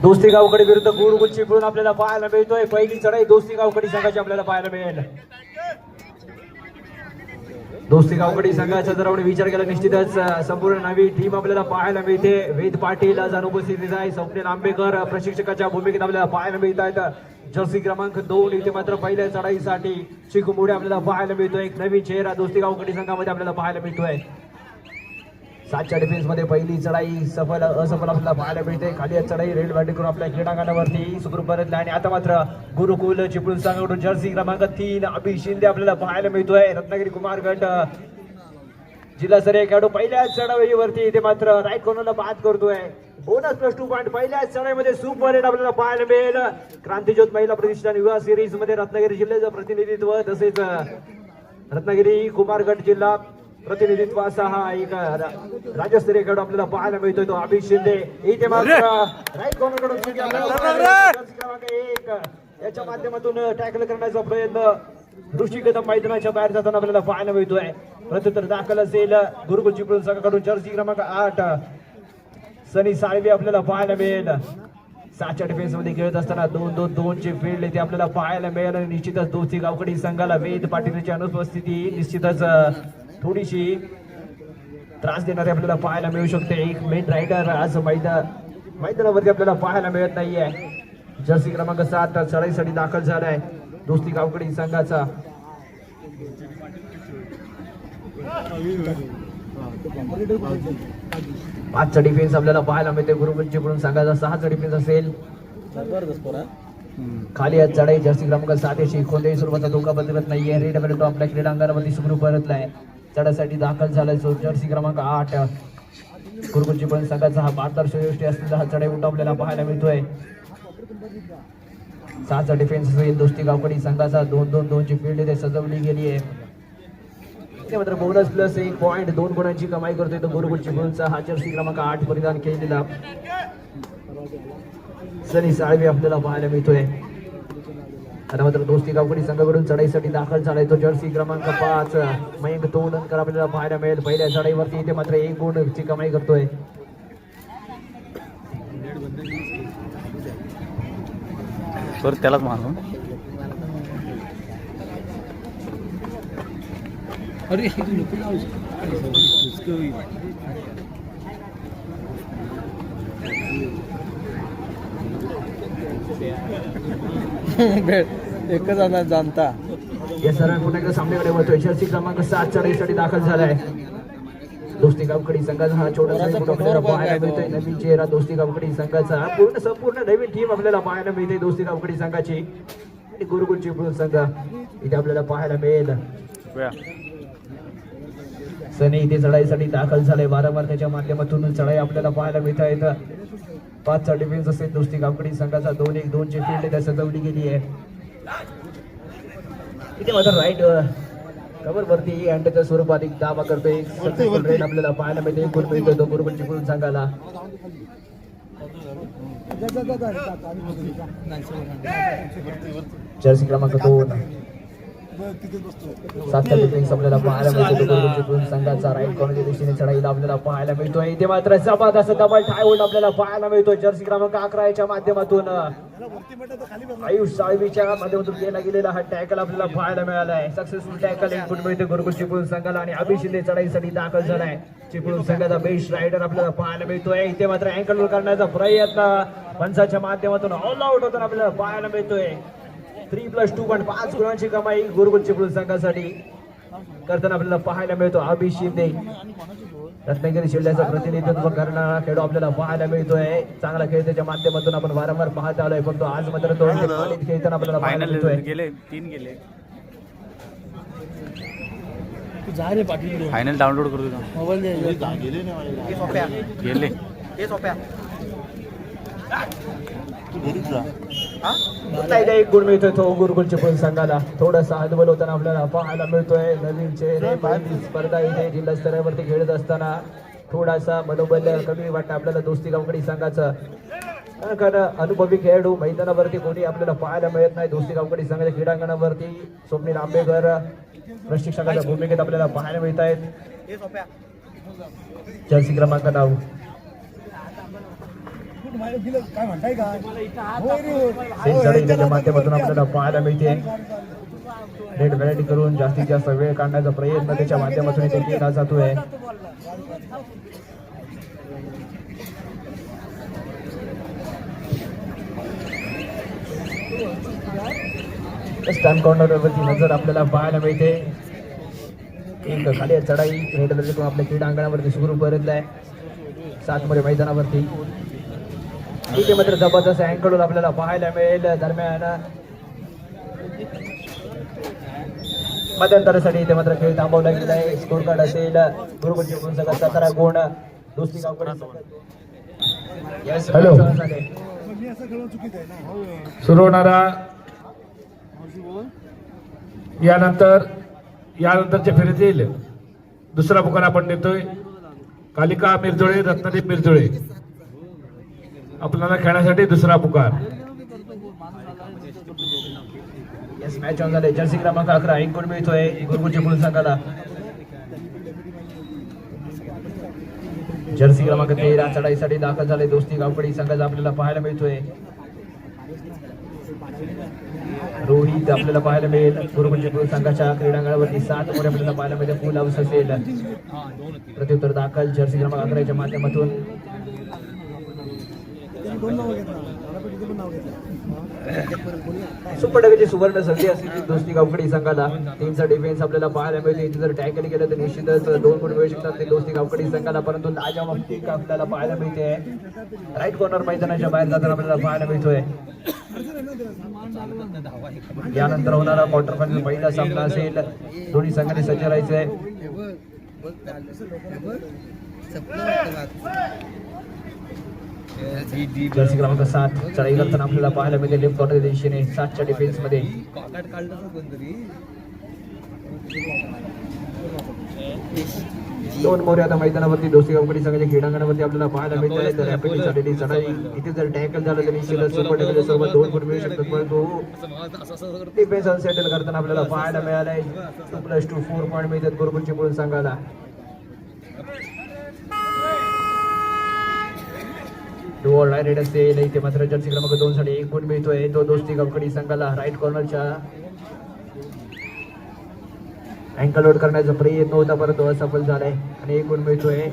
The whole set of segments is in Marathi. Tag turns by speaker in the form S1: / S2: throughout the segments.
S1: दोस्ती गावकडी विरुद्ध गुरुकुल चिपळूण आपल्याला पाहायला मिळतोय. पहिली चढाई दोस्ती गावकडी संघाची आपल्याला पाहायला मिळेल. दोस्ती गावकडी संघाचा जर आपण विचार केला निश्चितच संपूर्ण नवी टीम आपल्याला पाहायला मिळते. वेद पाटील आज अनुपस्थित आहे. स्वप्नील आंबेकर प्रशिक्षकाच्या भूमिकेत आपल्याला पाहायला मिळत आहेत. जर्सी क्रमांक 2 इथे मात्र पहिल्या चढाईसाठी चिकुमुडे आपल्याला पाहायला मिळतोय. एक नवीन चेहरा दोस्ती गावकडी संघामध्ये आपल्याला पाहायला मिळतोय. 7च्या डिफेन्स मध्ये पहिली चढाई सफल असफल आपल्याला पाहायला मिळते. खाली चढाई रेड बॅटिंग करून आपल्या क्रीडांगणावरती सुखरूप परतला आणि आता मात्र गुरुकुल चिपळूण संघाकडून जर्सी क्रमांक 3 अभि शिंदे आपल्याला पाहायला मिळतोय. रत्नागिरी कुमार गट जिल्हास्तरीय खेळाडू पहिल्या चढाईवरती इथे मात्र राईट कॉर्नरला बाद करतोय. बोनस +2 पॉईंट पहिल्या चढाईमध्ये सुपर हिट आपल्याला पाहायला मिळेल. क्रांतिज्योत महिला प्रतिष्ठान युवा सिरीज मध्ये रत्नागिरी जिल्ह्याचं प्रतिनिधित्व तसेच रत्नागिरी कुमार गट जिल्हा प्रतिनिधित्व असा हा एक राज्यस्तरीय खेळाडू आपल्याला पाहायला मिळतोय. तो अभि शिंदे इथे मात्र राईट कॉर्नर कडून क्रमांक 1 याच्या माध्यमातून टॅकल करण्याचा प्रयत्न दृष्टिगत मैदानाच्या बाहेर जाताना आपल्याला पाहायला मिळतोय. प्रत्युत्तर दाखल असेल गुरुकुल चिपळूण संघाकडून जर्सी क्रमांक 8 सनी साळवे आपल्याला पाहायला मिळेल. 7च्या डिफेन्स मध्ये खेळत असताना 2-2-2 चे फील्ड इथे आपल्याला पाहायला मिळेल. आणि निश्चितच दोस्ती गावकडी संघाला वेद पाटीलची अनुपस्थिती निश्चितच थोडीशी त्रास देणारी आपल्याला पाहायला मिळू शकते. एक मेन रायडर आज मैदानावरती आपल्याला पाहायला मिळत नाहीये. जर्सी क्रमांक 7 चढाईसाठी दाखल झालाय दोस्ती गावकडी संघाचा. 5चा डिफेन्स आपल्याला पाहायला मिळते गुरुकुल चिपळूण संघाचा. 6चा डिफेन्स असेल. खाली आज चढाई जर्सी क्रमांक 7 याची कोणत्याही स्वरूपाचा धोका बदलत नाहीये. रेड बॅलेट आपल्या क्रीडांगणावरती सुखरूप परतलाय. चढाईसाठी दाखल झालाय जर्सी क्रमांक 8 गुरुकुल चिपळूण संघाचा. हा 72 श्रेष्ठी असलेला हा चढाई उठा आपल्याला पाहायला मिळतोय. 6चा डिफेन्स असेल दोस्ती गावकडी संघाचा. 2-2-2 ची फील्ड इथे सजवली गेली आहे. मात्र बोनस +1 पॉईंट 2 गुणांची कमाई करतोय तो गुरुकुल चिपळूणचा. हा जर्सी क्रमांक 8 परिधान केलेला सनी साळवे आपल्याला पाहायला मिळतोय. आता मात्र दोस्ती गावकडी संघाकडून चढाईसाठी दाखल झालाय तो जर्सी क्रमांक 5 मयंक तोंडकर आपल्याला पाहायला मिळेल. पहिल्या चढाईवरती इथे मात्र 1 गुणांची कमाई करतोय.
S2: तर त्यालाच मारून अरे एकच जाणता
S1: या सर्व पुन्हा एकदा सामन्याकडे वळतोय. जर्सी क्रमांक 7 चढाईसाठी दाखल झालाय दोस्ती गावकडी संघाचा. हा छोटासा आपल्याला पाहायला मिळतोय. नवीन चेहरा दोस्ती गावकडी संघाचा. संपूर्ण नवीन टीम आपल्याला पाहायला मिळते दोस्ती गावकडी संघाची. आणि गुरुकुल चिपळूण संघ इथे आपल्याला पाहायला मिळेल. सनी इथे चढाईसाठी दाखल झाले. वारंवार त्याच्या माध्यमातून चढाई आपल्याला पाहायला मिळत आहेत. 5चा डिफेन्स असेल दोस्ती गावकडी संघाचा. 2-1-2 ची फील्ड त्या सजवली गेली आहे. इथे मात्र राईट कव्हर वरती अँडच्या स्वरूपात एक दावा करतोय. रेड आपल्याला पाहायला मिळते. गुण मिळतोय तो गुरुकुल चिपळूण संघाला. जर्सी क्रमांक 2 7चा डिफेन्स आपल्याला पाहायला मिळतो. गुरुकुल चिपळूण संघाचा राईट कॉर्नरच्या दिशेने चढाईला आपल्याला पाहायला मिळतोय. इथे मात्र जबरदस्त डबल ठाय होल्ड आपल्याला पाहायला मिळतोय. जर्सी क्रमांक 11 याच्या माध्यमातून आयुष साळवीच्या माध्यमातून केला गेलेला हा टॅकल आपल्याला पाहायला मिळाला आहे. सक्सेसफुल टॅकल 1 गुण मिळते गुरुकुल चिपळूण संघाला. आणि अभि शिंदे चढाईसाठी दाखल झालाय. चिपळूण संघाचा बेस्ट रायडर आपल्याला पाहायला मिळतोय. इथे मात्र अँकल करण्याचा प्रयत्न पंचाच्या माध्यमातून ऑल आउट होताना आपल्याला पाहायला मिळतोय. 3+2.5 गुणांची कमाई गुरुकुल चिपळूण संघासाठी करताना आपल्याला पाहायला मिळतो. अभि शिंदे रत्नागिरी जिल्ह्याचं प्रतिनिधित्व करणारा खेळाडू आपल्याला पाहायला मिळतोय. चांगला खेळ त्याच्या माध्यमातून आपण वारंवार पाहत आलोय. पण तो आज मात्र तो खेळताना आपल्याला पाहायला मिळतोय.
S2: फायनल डाउनलोड करू गेले
S1: एक गुण मिळतोय तो गुरुकुल चिपळूण संघाला. थोडासा हतबल होताना आपल्याला पाहायला मिळतोय. नवीन चेहरे पहिली स्पर्धा इथे जिल्हा स्तरावरती खेळत असताना थोडासा मनोबल कमी वाटतं आपल्याला दोस्ती गावकडी संघाचं. कारण अनुभवी खेळाडू मैदानावरती कोणी आपल्याला पाहायला मिळत नाही. दोस्ती गावकडी संघाच्या क्रीडांगणावरती स्वप्नील आंबेकर प्रशिक्षकाच्या भूमिकेत आपल्याला पाहायला मिळत आहेत. जर्सी क्रमांक 9 सेंचुरीच्या माध्यमातून आपल्याला पाहायला मिळते. रेड व्हरायटी करून जास्तीत जास्त वेळ काढण्याचा प्रयत्न त्याच्या माध्यमातून इथे केला जातोय. स्टॅम्प काउंटरवरती नजर आपल्याला पाहायला मिळते. एक खाली चढाई रेड व्हरायटी करून आपल्या क्रीडा अंगणावरती सुरू परतलाय 7 मध्ये मैदानावरती. इथे मात्र जबरदस्त अँगल आपल्याला पाहायला मिळेल. दरम्यान मध्यंतरासाठी इथे मात्र खेळ थांबवला गेला आहे. स्कोर कार्ड असेल गुरुकुलची गुण संघ 17 गुण, दुसरी गावकरी हॅलो
S3: सुरू होणारा यानंतरच्या फेरीत येईल दुसरा पुकार आपण देतोय. कालिका मिरजोळे, रत्नदीप मिरजोळे आपल्याला खेळण्यासाठी दुसरा पुकार.
S1: यस मॅच ऑन झाले. जर्सी क्रमांक 11 एक गुण मिळतोय गुरुकुलची गुण संघाला. जर्सी क्रमांक 13 चढाईसाठी दाखल झाले दोस्ती गावकडी संघाचा आपल्याला पाहायला मिळतोय. रोहित आपल्याला पाहायला मिळेल गुरुकुलची गुण संघाच्या क्रीडांगणावरती 7 मध्ये आपल्याला पाहायला मिळते. फुल हाऊस असेल. प्रत्युत्तर दाखल जर्सी क्रमांक 11 च्या माध्यमातून. सुपरडगची सुवर्ण संधी असलेली दोस्ती गावकडी संघाला 3चा डिफेन्स आपल्याला पाहायला मिळते. इथे जर टॅकल केलं तर निश्चितच 2 गुण मिळू शकतात ते दोस्ती गावकडी संघाला. परंतु लाजवाब किक आपल्याला पाहायला मिळते. राईट कॉर्नर मैदानाच्या बाहेर जाताना आपल्याला पाहायला मिळतोय. यानंतर होणारा क्वार्टर फायनल पहिला सामना असेल. दोन्ही संघाने सज्ज राहायचंय. जर्सी क्रमांक 7 चढाई करताना आपल्याला पाहायला मिळते लेफ्ट कॉर्नर दिशेने 7च्या डिफेन्स मध्ये. दोन मोरे आता मैदानावरती दोस्ती गावकडी संघाच्या क्रीडांगणावरती आपल्याला पाहायला मिळते. तर रॅपिडली झालेली चढाई इथे जर टॅकल झालं तर निश्चितच सुपर सोबत 2 गुण मिळू शकतात. परंतु डिफेन्स अनसेटल करताना आपल्याला पाहायला मिळालंय 2+2 4 पॉईंट मिळतात गुरुकुलची गुण संघाला. रेड असेल. इथे मात्र जर्सी क्रमांक 2 साठी 1 गुण मिळतोय तो दोस्ती गावकडी संघाला. राईट कॉर्नरच्या अँकल लोड करण्याचा प्रयत्न होता परंतु असफल झालाय आणि 1 गुण मिळतोय.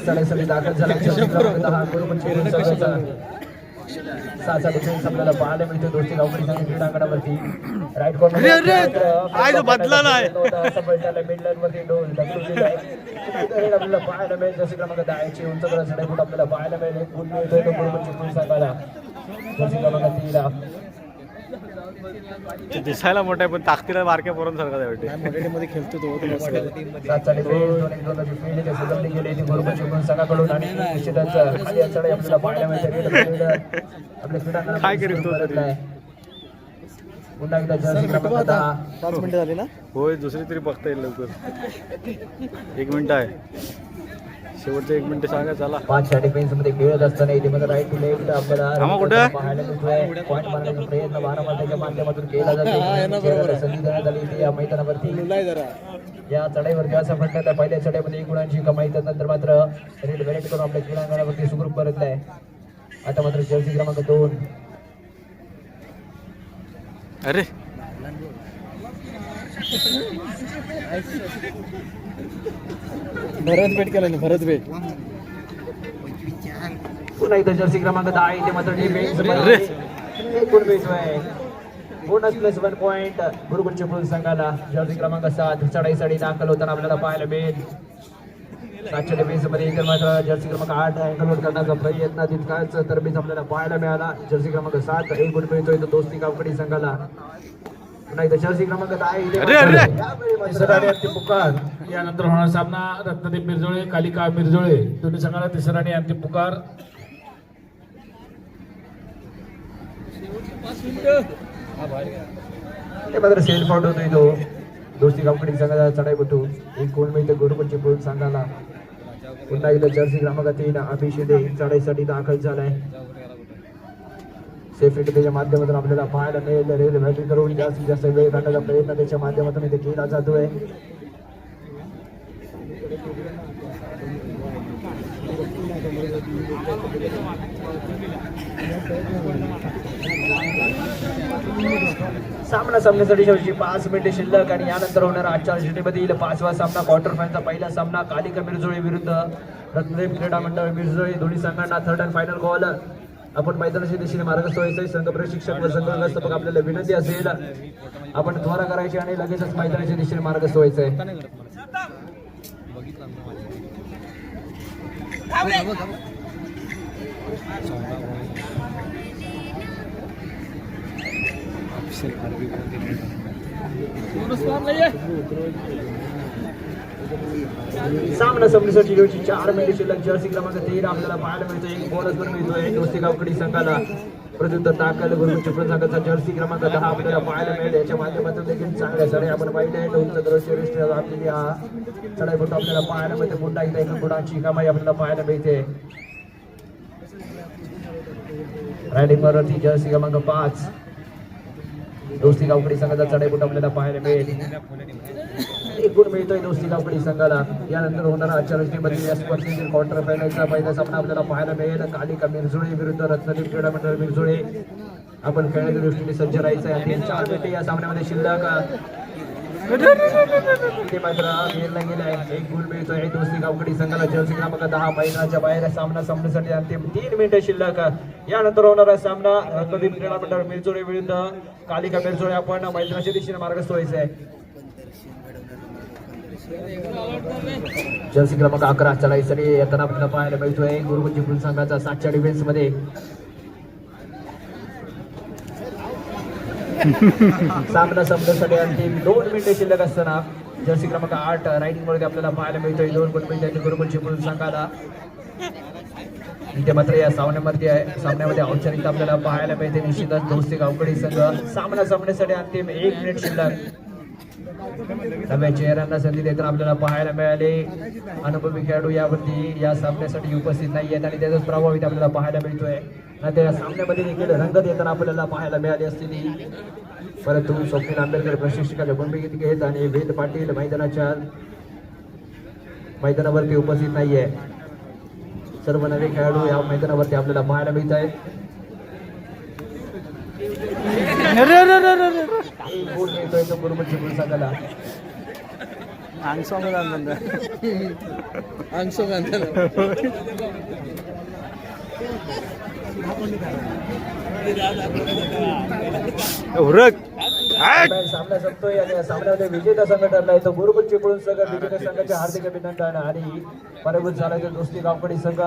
S1: चढाईसाठी दाखल झाला साचा डिफेन्स आपल्याला पाहायला मिळतो दोस्ती गावकडी संघ क्रीडांगणावरती. राईट कॉर्नर मिडलवरती डोल आपल्याला पाहायला मिळेल. जर्सी क्रमांक 10 उंच चढाई आपल्याला पाहायला मिळेल. गुण मिळतोय तो गुरुकुलची संघाला. जर्सी क्रमांक 13
S2: दिसायला मोठा आहे पण ताकदीला बारक्या पोरांसारखा मध्ये खेळतो तो.
S1: 7चा डिफेन्स दोन्ही फील्ड सुधारली गेली ती गुरुकुलची गुण संघाकडून आणि निश्चितच खाली चढाई आपल्याला पाहायला मिळते. आपल्या क्रीडांगणात पुन्हा एकदा जर्सी क्रमांक 10
S2: 5 मिनिटं झाली ना. होय दुसरी तरी बघता येईल लवकर. 1 मिनिट आहे शेवटचं 1 मिनिट सांगा चला.
S1: 5च्या डिफेन्स मध्ये खेळत असताना इथे मध्ये राईट टू लेफ्ट आपल्याला पाहायला मिळतोय. पॉईंट मारण्याचा प्रयत्न बारामतीच्या माध्यमातून केला जातो. संधी देण्यात आली इथे या मैदानावरती. या चढाईवरती असं म्हणतात पहिल्या चढाईमध्ये 1 गुणांची कमाई तर नंतर मात्र रेड व्हॅरेट करून आपल्या क्रीडांगणावरती सुखरूप परतलाय. आता मात्र जर्सी क्रमांक 2
S2: अरे भरत भेट केला नाही. भरत भेट
S1: पुन्हा इथं जर्सी क्रमांक 10 इथे मात्र बोनस +1 पॉईंट गुरुकुलची गुण संघाला. जर्सी क्रमांक 7 चढाईसाठी दाखल होताना आपल्याला पाहायला मिळेल. 7च्या डिफेन्स मध्ये इतर मात्र जर्सी क्रमांक 8 अँकल लोड करण्याचा प्रयत्न तितकाच तरबीज आपल्याला पाहायला मिळाला. जर्सी क्रमांक 7 1 गुण मिळतोय तो दोस्ती गावकडी संघाला. पुन्हा इथं जर्सी क्रमांक 10 इथे
S2: अरे, अरे.
S1: यावेळी मात्र
S3: तिसरा आणि अंतिम पुकार. यानंतर होणार सामना रत्नदीप मिरजोळे कालिका मिरजोळे दोन्ही संघाला तिसरा आणि अंतिम पुकार.
S1: ते मात्र सेल्फ आउट होतोय तो दोस्ती गावकडी संघाचा चढाईपटू एक गोल मिळते गुरुपंची बोल संघाला. पुन्हा एकदा जर्सी क्रमांक 3 अभि शिंदे चढाईसाठी दाखल झालाय. सेफ्टी त्याच्या माध्यमातून आपल्याला पाहायला मिळेल. रेल बॅटिंग करून जास्तीत जास्त वेळ काढण्याचा प्रयत्न त्याच्या माध्यमातून इथे केला जातोय. सामना संपण्यासाठी शेवटची 5 मिनिटे शिल्लक आणि यानंतर होणारा आजच्या श्रेणीमधील 5वा सामना क्वार्टर फायनलचा पहिला सामना कालिका मिरजोळे विरुद्ध रत्नदेव क्रीडा मंडळ मिरजोळे. दोन्ही संघांना थर्ड अँड फायनल कॉल. आपण मैदानाच्या दिशेने मार्गस्थ व्हायचंय. संघ प्रशिक्षक व संघ व्यवस्थापक आपल्याला विनंती असेल आपण त्वरा करायची आणि लगेचच मैदानाच्या दिशेने मार्गस्थ व्हायचंय. सामना संपण्यासाठी शेवटची 4 मिनिटे शिल्लक. जर्सी क्रमांक 13 आपल्याला पाहायला मिळतो. एक बोनस पण मिळतोय दोस्ती गावकडी संघाला. प्रत्युत्तर ताकद गुरु चिपळूण संघाचा जर्सी क्रमांक 10 आपल्याला पाहायला मिळेल. याच्या माध्यमातून देखील चांगल्या चढाई आपण पाहिले. उंच दृश्य आपली हा चढाईपटू आपल्याला पाहायला मिळते. पुन्हा एकदा एका गुणांची कमाई आपल्याला पाहायला मिळते. रायडिंग वरती जर्सी क्रमांक 5 दोस्ती गावकडी संघाचा चढाईपटू आपल्याला पाहायला मिळेल. एक गुण मिळतोय दोस्ती गावकडी संघाला. यानंतर होणारा आजच्या रचनेमधील या स्पर्धेतील क्वार्टर फायनलचा पहिला सामना आपल्याला पाहायला मिळेल. कालिका मिरजोळे विरुद्ध रत्नदीप क्रीडा मंडळ मिरजोळे. आपण खेळण्याच्या दृष्टीने सज्ज राहायचं आहे. आणि 4 मिनिटे या सामन्यामध्ये शिल्लक. ते मात्र खेळला गेला आहे. एक गुण मिळतोय दोस्ती गावकडी संघाला. जर्सी क्रमांक 10 मैदानाच्या बाहेर सामना संपण्यासाठी अंतिम 3 मिनिटे शिल्लक. यानंतर होणारा सामना रत्नदीप क्रीडा मंडळ मिरजोळे विरुद्ध कालिका मिरजोळे. आपण मैदानाच्या दिशेने मार्गस्थ व्हायचं आहे. जर्सी क्रमांक 11 चढाईसाठी येताना आपल्याला पाहायला मिळतोय गुरुपंची फुल संघाचा 7च्या डिफेन्स मध्ये. सामना संपण्यासाठी अंतिम 2 मिनिटे शिल्लक असताना जर्सी क्रमांक 8 रायडिंग मध्ये आपल्याला पाहायला मिळतोय 2 गुण मिळते गुरुपंची फुल संघाला. इथे मात्र या सामन्यामध्ये औपचारिकता आपल्याला पाहायला मिळते. निश्चितच दोस्ती गावकडी संघ. सामना संपण्यासाठी अंतिम 1 मिनिट शिल्लक. नव्या चेहऱ्यांना संधी देताना आपल्याला पाहायला मिळाले. अनुभवी खेळाडू यावरती या सामन्यासाठी उपस्थित नाही आहेत आणि त्याचाच प्रभाव इथे आपल्याला पाहायला मिळतोय. नाहीतर या सामन्यामध्ये देखील रंग देताना आपल्याला पाहायला मिळाली असलेली. परंतु स्वप्नील आंबेडकर प्रशिक्षकाच्या भूमिकेत घेत आणि वेद पाटील मैदानावरती उपस्थित नाहीये. सर्व नवे खेळाडू या मैदानावरती आपल्याला पाहायला मिळत आहेत. गोल मिळतोय तो गुरुपंची फुल संघाला. सामना संपतोय आणि सामन्यामध्ये विजेता संघ ठरलाय तो गुरुपंची फुल संघ. विजेता संघाचे हार्दिक अभिनंदन आणि पराभूत झाला दोस्ती गावकडी संघ.